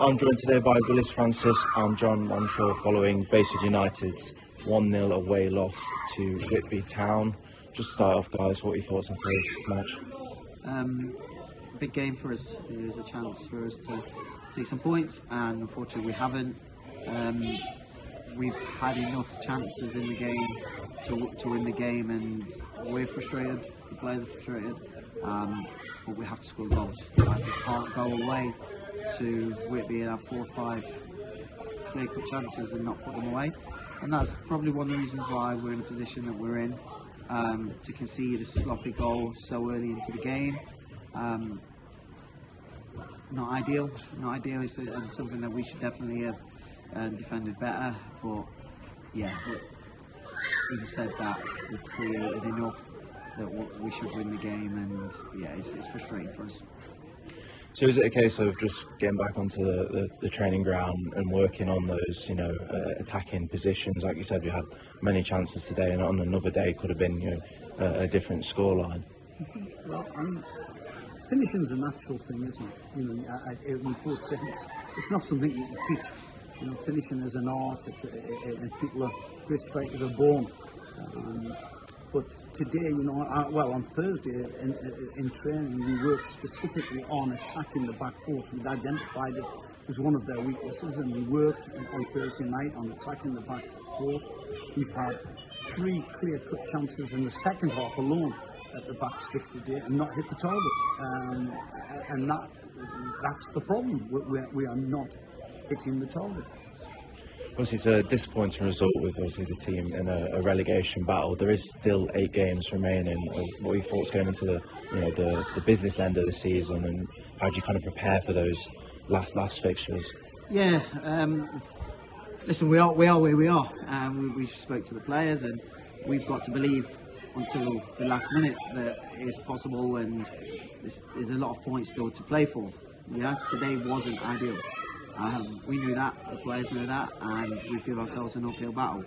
I'm joined today by Willis Francis and John Ramshaw following Basford United's 1-0 away loss to Whitby Town. Just start off, guys, what are your thoughts on today's match? Big game for us. There was a chance for us to take some points, and unfortunately we haven't. We've had enough chances in the game to win the game, and we're frustrated, the players are frustrated, but we have to score goals. Like, we can't go away to Whitby and have 4 or 5 clear-cut chances and not put them away, and that's probably one of the reasons why we're in the position that we're in, to concede a sloppy goal so early into the game. Not ideal. It's something that we should definitely have defended better, but yeah, even said that, we've created enough that we should win the game, and yeah, it's frustrating for us. So is it a case of just getting back onto the training ground and working on those, attacking positions? Like you said, we had many chances today, and on another day could have been, a different scoreline. Well, I mean, finishing's a natural thing, isn't it? We both said it's not something you can teach. Finishing is an art, and people great strikers are born. But today, on Thursday in training, we worked specifically on attacking the back post. We'd identified it as one of their weaknesses, and we worked on Thursday night on attacking the back post. We've had 3 clear-cut chances in the second half alone at the back stick today, and not hit the target. And that's the problem. We are not hitting the target. Obviously, it's a disappointing result with obviously the team in a relegation battle. There is still 8 games remaining. What are your thoughts going into the business end of the season, and how do you kind of prepare for those last fixtures? Yeah, listen, we are where we are. We spoke to the players, and we've got to believe until the last minute that it's possible, and there's a lot of points still to play for. Yeah, today wasn't ideal. We knew that, the players knew that, and we give ourselves an uphill battle.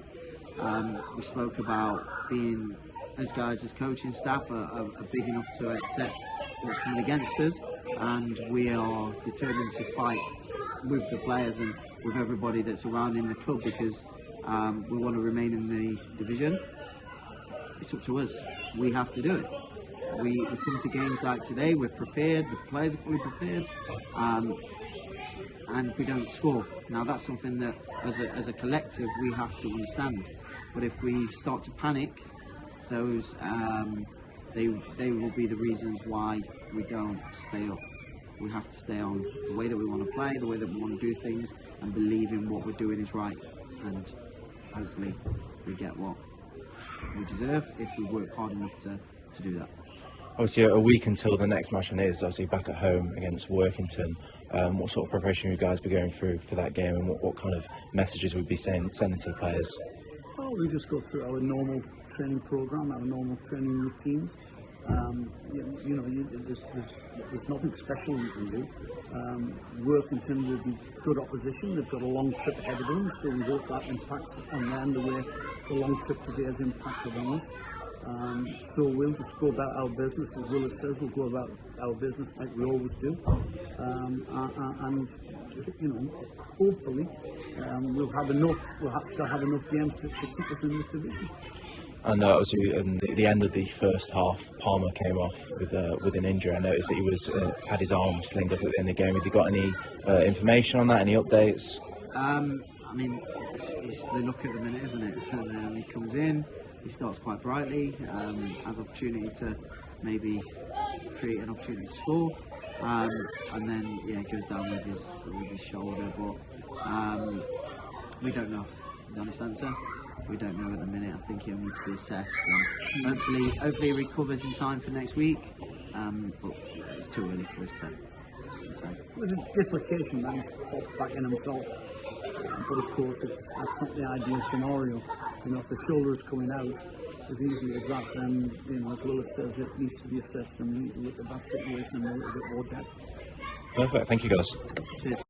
We spoke about being, as guys, as coaching staff, are big enough to accept what's coming against us, and we are determined to fight with the players and with everybody that's around in the club, because we want to remain in the division. It's up to us. We have to do it. We come to games like today, we're prepared, the players are fully prepared, and we don't score. Now that's something that as a collective we have to understand. But if we start to panic, those they will be the reasons why we don't stay up. We have to stay on the way that we want to play, the way that we want to do things, and believe in what we're doing is right, and hopefully we get what we deserve if we work hard enough to do that. Obviously, a week until the next match is obviously back at home against Workington. What sort of preparation will you guys be going through for that game, and what kind of messages we'd be sending to the players? Well, we just go through our normal training program, our normal training routines. There's nothing special you can do. Workington will be good opposition. They've got a long trip ahead of them, so we hope that impacts on them the way the long trip today has impacted on us. So we'll just go about our business, as Willis says. We'll go about our business like we always do, and hopefully we'll have enough. Still have enough games to keep us in this division. And obviously, in the end of the first half, Palmer came off with an injury. I noticed that he had his arm slinged up at the end of the game. Have you got any information on that? Any updates? I mean, it's the look at the minute, isn't it? And he comes in. He starts quite brightly, has opportunity to maybe create an opportunity to score, and then it goes down with his shoulder. But we don't know. The honest answer, we don't know at the minute. I think he'll need to be assessed, and hopefully he recovers in time for next week. But it's too early for us to say. It was a dislocation that he's popped back in himself, but of course that's not the ideal scenario. If the shoulder is coming out as easily as that, then, as Willis says, it needs to be assessed, and we need to look at that situation in a little bit more depth. Perfect. Thank you, guys. Cheers.